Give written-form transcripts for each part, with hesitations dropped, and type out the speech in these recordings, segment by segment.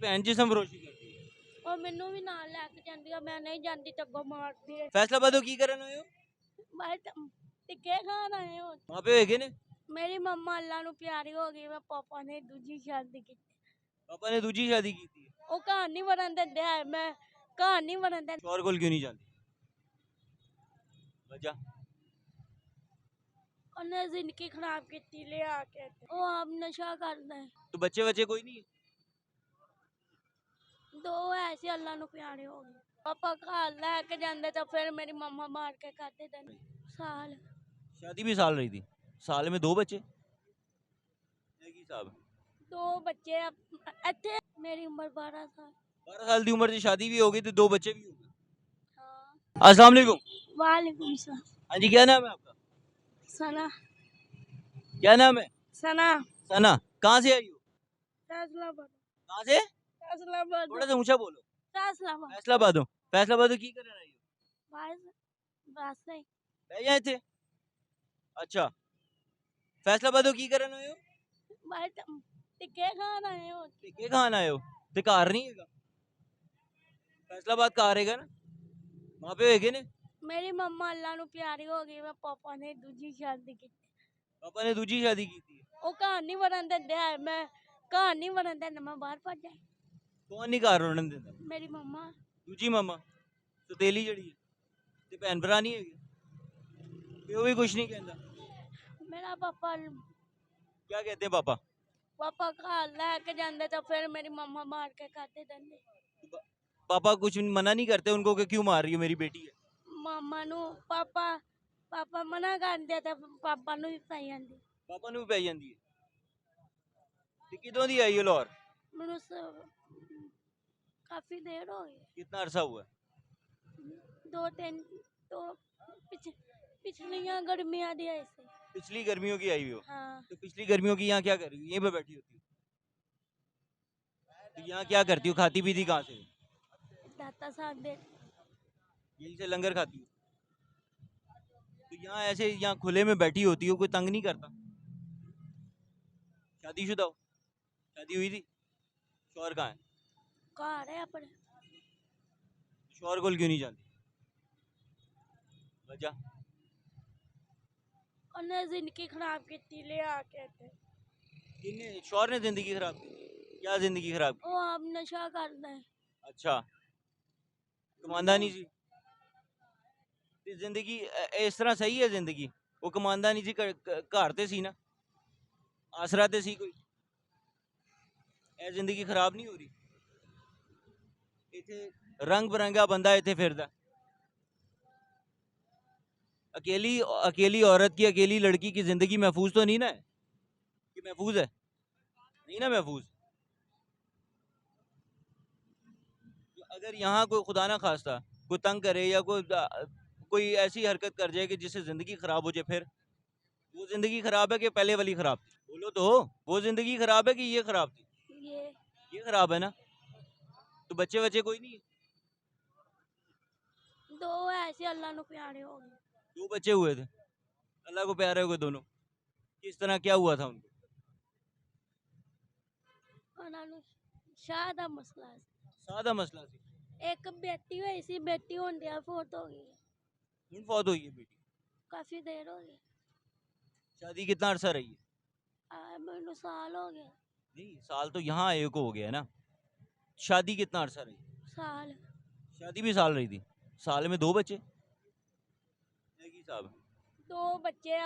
ਭੈਣ ਜਿਸਮ ਫਰੋਸ਼ੀ ਕਰਦੀ ਹੈ। और मैनू भी नाल लैके जांदी आ, मैं नहीं जांदी तो अगों मारदी है। फैसलाबादों की करन आए हो? बस टिक्के खान आए हो। वहाँ पे होएगे ने? मेरी मम्मा अल्लाह नू प्यारी हो गई, मैं पापा ने दूजी शादी की। पापा ने दूजी शादी की थी। वो घर नहीं वड़न दिंदे है, मैं घर नहीं वड़न दिंदे। शौहर कोल क्यों नहीं जाती? वजह? उन्हें जिंदगी खराब की ले आके, वो आप नशा करदा है। तो बच्चे बच्चे कोई नहीं है? दो ऐसे अल्लाह नू प्यारे हो गए। पापा घर लैके जांदे तो फिर मेरी मम्मा मार के खाते दिन साल। शादी भी साल रही थी, साल में 2 बच्चे? ये की साहब दो बच्चे इत्थे, मेरी उम्र 12 साल। 12 साल की उम्र से शादी भी हो गई तो 2 बच्चे भी हो गए। हाँ। अस्सलाम वालेकुम। वालेकुम सलाम। हाँ जी, क्या नाम है आपका? सना। क्या नाम है? सना। सना। कहाँ से आई हो? फैसलाबाद। कहाँ से? फैसलाबाद। थोड़ा सा ऊंचा बोलो। फैसलाबाद। फैसलाबादों। फैसलाबादों की करन आई हो? बस बस नहीं। बह जाए थे। अच्छा, फैसलाबादों की करन आए हो? बस टिक्के खान आए हो। टिक्के खान आए हो? ते घर नहीं हैगा? फैसलाबाद घर हैगा ना? वहाँ पे होएगे ने? मेरी मम्मा अल्लाह नू प्यारी हो गई, मैं पापा ने दूजी शादी की। पापा ने दूजी शादी की थी। वो घर नहीं वड़न दिंदे है, मैं घर नहीं वड़न दिंदे, मैं बाहर भज जाए। कौन नहीं घर रोड़न देता? मेरी मम्मा। दूजी मामा सतेली जड़ी है ते भैन भरा नहीं है? प्यो भी कुछ नहीं कहता? मेरा पापा क्या कहते हैं पापा? पापा घर लैके जांदे तो फिर मेरी मम्मा मार के खाते देंदे। पापा कुछ मना नहीं करते उनको कि क्यों मार रही हो, मेरी बेटी है? मामा नू पापा पापा मना कर दे तो पापा नू भी पाई जांदी। पापा ਨੂੰ ਵੀ ਪੈ ਜਾਂਦੀ ਹੈ। ਤੇ ਕਿਦੋਂ ਦੀ ਆਈ ਹੋ ਲਾਹੌਰ? मैनू काफी देर हो गई। कितना अरसा हुआ है? 2-3 तो पिछलियां गर्मियां दी आई सी। पिछली गर्मियों की आई हो? हाँ। तो पिछली गर्मियों की यहाँ क्या कर रही हो? यहीं पे बैठी होती हो? तो यहाँ क्या करती हो? खाती पीती कहाँ से? दाता साहब दे। यहीं से लंगर खाती हो? तो यहाँ ऐसे यहाँ खुले में बैठी होती हो, कोई तंग नहीं करता? शादीशुदा हो? शादी हुई थी? शौहर कहाँ है? घर है अपने। शौहर कोल क्यों नहीं जाती? वजह? उन्हें जिंदगी खराब की ले आके थे। किन्ने? शौहर ने जिंदगी खराब की? क्या जिंदगी खराब की? वो आप नशा करदा है। अच्छा, कमांदा नहीं सी? ਤੇ ਜ਼ਿੰਦਗੀ ਇਸ ਤਰ੍ਹਾਂ ਸਹੀ ਹੈ ਜ਼ਿੰਦਗੀ? ਉਹ ਕਮਾਉਂਦਾ ਨਹੀਂ ਸੀ, ਘਰ ਤੇ ਸੀ ਨਾ, ਆਸਰਾ ਤੇ ਸੀ ਕੋਈ? ਇਹ ਜ਼ਿੰਦਗੀ ਖਰਾਬ ਨਹੀਂ ਹੋ ਰਹੀ? ਇੱਥੇ ਰੰਗ ਬਰੰਗਾ ਬੰਦਾ ਇੱਥੇ ਫਿਰਦਾ, अकेली अकेली औरत की, अकेली लड़की की जिंदगी महफूज तो नहीं ना है? कि महफूज है? नहीं ना महफूज। अगर यहाँ कोई खुदा ना खास्ता कोई तंग करे या कोई ऐसी हरकत कर जाए कि जिससे जिंदगी खराब हो जाए, फिर वो जिंदगी खराब है कि पहले वाली खराब थी? बोलो तो, वो जिंदगी खराब है कि ये खराब थी? ये खराब है ना? तो बच्चे बच्चे कोई नहीं है? दो ऐसे अल्लाह नू प्यारे हो गए। 2 बच्चे हुए थे, अल्लाह को प्यारे हो गए दोनों? किस तरह, क्या हुआ था उनको? उन्हां नू शाह दा मसला सी। सादा मसला सी? एक बेटी हुई सी, बेटी होंदिया फौत हो गई। हुण फौत हुई है बेटी? काफी देर हो गई। शादी कितना अरसा रही है? मैनू साल हो गया। नहीं, साल तो यहाँ आए को हो गया है ना, शादी कितना अरसा रही? साल। शादी भी साल रही थी, साल में 2 बच्चे? की साहब दो बच्चे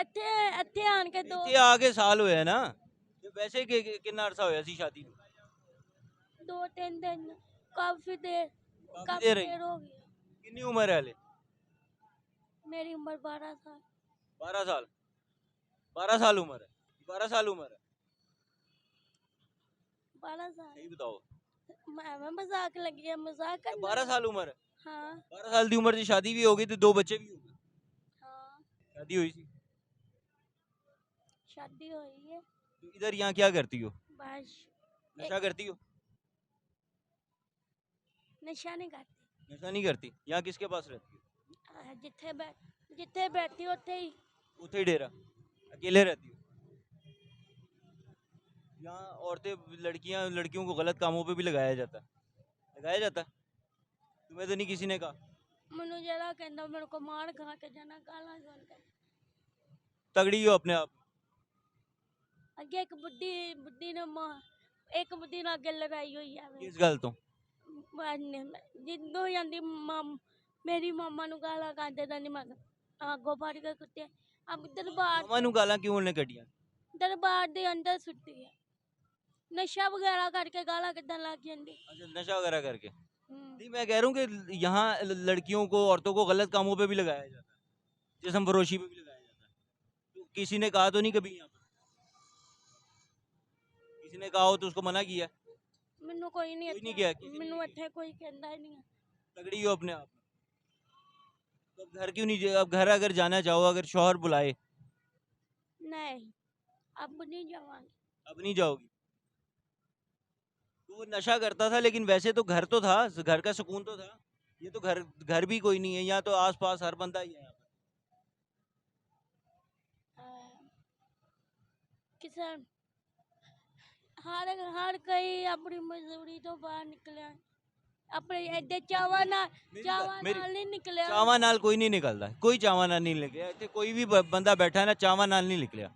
इत्थे इत्थे आन के दो। ਇੱਥੇ ਆ ਕੇ ਸਾਲ ਹੋਇਆ ਨਾ, ਤੇ ਵੈਸੇ ਕਿੰਨਾ ਅਰਸਾ ਹੋਇਆ ਸੀ ਸ਼ਾਦੀ ਨੂੰ? 2-3 दिन। काफी देर। काफी देर रही? हो गई। कितनी उम्र है हले? मेरी उम्र 12 साल। 12 साल? 12 साल उम्र है? 12 साल उम्र है? 12 साल। सही बताओ। मैं मजाक लगी है, मजाक करना। 12 साल उम्र है? हाँ। 12 साल की उम्र से शादी भी हो गई तो 2 बच्चे भी हो गए? हाँ। शादी हुई थी? शादी हुई है। तो इधर यहाँ क्या करती हो? बस नशा करती हो? नशा नहीं करती। नशा नहीं करती? यहाँ किसके पास रहती हो? जिथे बैठी उथे ही। उथे ही डेरा? अकेले रहती हो? यहाँ औरतें लड़कियों को गलत कामों पे भी लगाया जाता है। तुम्हें तो नहीं किसी ने कहा? मैनू जरा कहता मेरे को मार खा के जाना गाला सुन के। तगड़ी हो अपने आप। अगे एक बुड्ढी ने एक बुड्ढी ने अगे लड़ाई हुई है किस गल तो? जिद्दो जाती मेरी मामा नु गाला कांदे दा नहीं मैं आगो फाड़ के कुत्ते अब मामा नू गाला क्यों उन्हें कटियां? दरबार दे अंदर सुट्टी है नशा वगैरह करके गाला कदन लग जाती। अच्छा, नशा वगैरह करके। नहीं, मैं कह रहा हूँ कि यहाँ लड़कियों को, औरतों को गलत कामों पे भी लगाया जाता है, जिस्म फरोशी पे भी लगाया जाता है। तो किसी ने कहा तो नहीं कभी यहाँ पर? किसी ने कहा हो तो उसको मना किया? मैनू कोई नहीं कोई नहीं किया, किसी ने मैनू नहीं इत्थे कोई कहंदा ही नहीं है। तगड़ी हो अपने आप। तो अब घर क्यों नहीं, अब घर अगर जाना चाहो, अगर शौहर बुलाए? नहीं अब नहीं जावांगी। अब नहीं जाओगी? तो वो नशा करता था लेकिन वैसे तो घर तो था, घर का सुकून तो था। ये तो घर भी कोई नहीं है यहाँ, तो आसपास हर बंदा ही है यहाँ पर। किसान हर हर कोई अपनी मजदूरी तो बाहर निकलिया अपने एडे चावा नाल नहीं निकलिया। चावा नाल कोई नहीं निकलता, कोई चावा नाल नहीं निकलिया। इत्थे कोई भी बंदा बैठा है ना, चावा नाल नहीं निकलिया,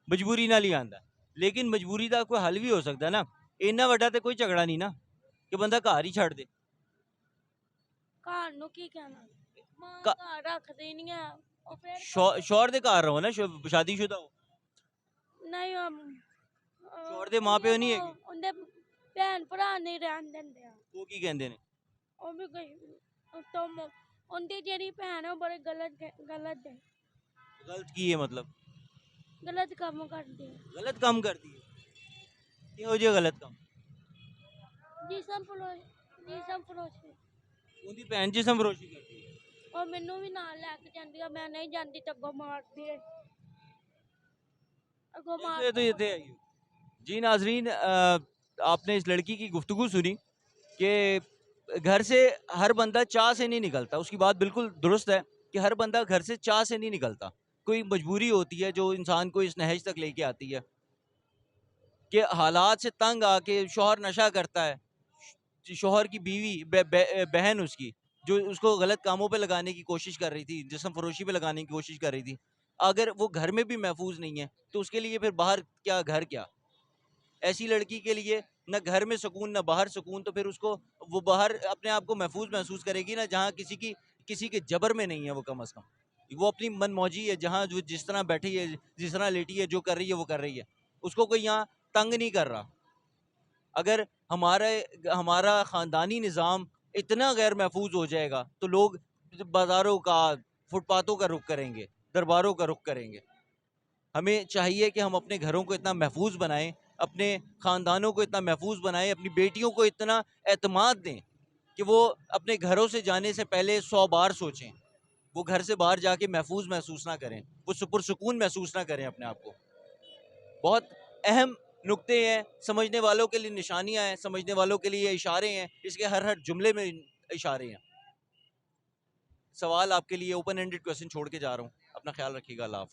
मजबूरी नाल ही आंदा। लेकिन मजबूरी का कोई हल भी हो सकता है ना। इन्ना वड्डा ते कोई झगड़ा नहीं ना कि बंदा घर ही छड़ दे। घर नु की कहना मां का- घर रखदी नहीं है और फिर शौहर दे घर रहो ना, शादीशुदा हो। नहीं शौहर दे मां प्यो नहीं है? उनदे भैन भरा नहीं रहन दिंदे आ वो की कहंदे ने? ਉਹ ਵੀ ਕੋਈ ਤੁਮ ਉਹਦੀ ਜਿਹੜੀ ਭੈਣ ਹੈ ਉਹ ਬੜੇ ਗਲਤ ਹੈ गलत की है मतलब? ਗਲਤ ਕੰਮ ਕਰਦੀ ਹੈ गलत काम करती है? ਕਿਹੋ ਜਿਹਾ गलत काम? ਜਿਸਮ ਫਰੋਸ਼ੀ ਉਹਦੀ ਭੈਣ ਜਿਸਮ ਫਰੋਸ਼ੀ ਕਰਦੀ ਹੈ? ਉਹ ਮੈਨੂੰ ਵੀ ਨਾਲ ਲੈ ਕੇ ਜਾਂਦੀ ਆ ਮੈਂ ਨਹੀਂ ਜਾਂਦੀ ਤਾਂ ਅੱਗੋਂ ਮਾਰਦੀ ਹੈ ਅੱਗੋਂ ये तो ये थे। जी नाजरीन, आपने इस लड़की की गुफ्तगू सुनी कि घर से हर बंदा चाह से नहीं निकलता। उसकी बात बिल्कुल दुरुस्त है कि हर बंदा घर से चाह से नहीं निकलता, कोई मजबूरी होती है जो इंसान को इस नहज तक लेके आती है कि हालात से तंग आके शौहर नशा करता है, शौहर की बीवी बहन उसकी जो उसको गलत कामों पे लगाने की कोशिश कर रही थी, जिस्म फरोशी पे लगाने की कोशिश कर रही थी, अगर वो घर में भी महफूज नहीं है तो उसके लिए फिर बाहर क्या, घर क्या? ऐसी लड़की के लिए न घर में सुकून न बाहर सुकून, तो फिर उसको वो बाहर अपने आप को महफूज महसूस करेगी ना, जहाँ किसी के जबर में नहीं है वो, कम अज़ कम वो अपनी मन मौजी है, जहाँ जो जिस तरह बैठी है, जिस तरह लेटी है, जो कर रही है वो कर रही है, उसको कोई यहाँ तंग नहीं कर रहा। अगर हमारा ख़ानदानी निज़ाम इतना गैर महफूज हो जाएगा तो लोग बाज़ारों का, फुटपाथों का रुख करेंगे, दरबारों का रुख करेंगे। हमें चाहिए कि हम अपने घरों को इतना महफूज बनाएं, अपने ख़ानदानों को इतना महफूज बनाएं, अपनी बेटियों को इतना एतमाद दें कि वो अपने घरों से जाने से पहले 100 बार सोचें, वो घर से बाहर जाके महफूज महसूस ना करें, वो पुरसुकून महसूस ना करें अपने आप को। बहुत अहम नुक्ते हैं, समझने वालों के लिए निशानियां हैं, समझने वालों के लिए इशारे हैं, इसके हर जुमले में इशारे हैं। सवाल आपके लिए ओपन एंडेड क्वेश्चन छोड़ के जा रहा हूँ। अपना ख्याल रखिएगा। अल्लाह हाफ़िज़।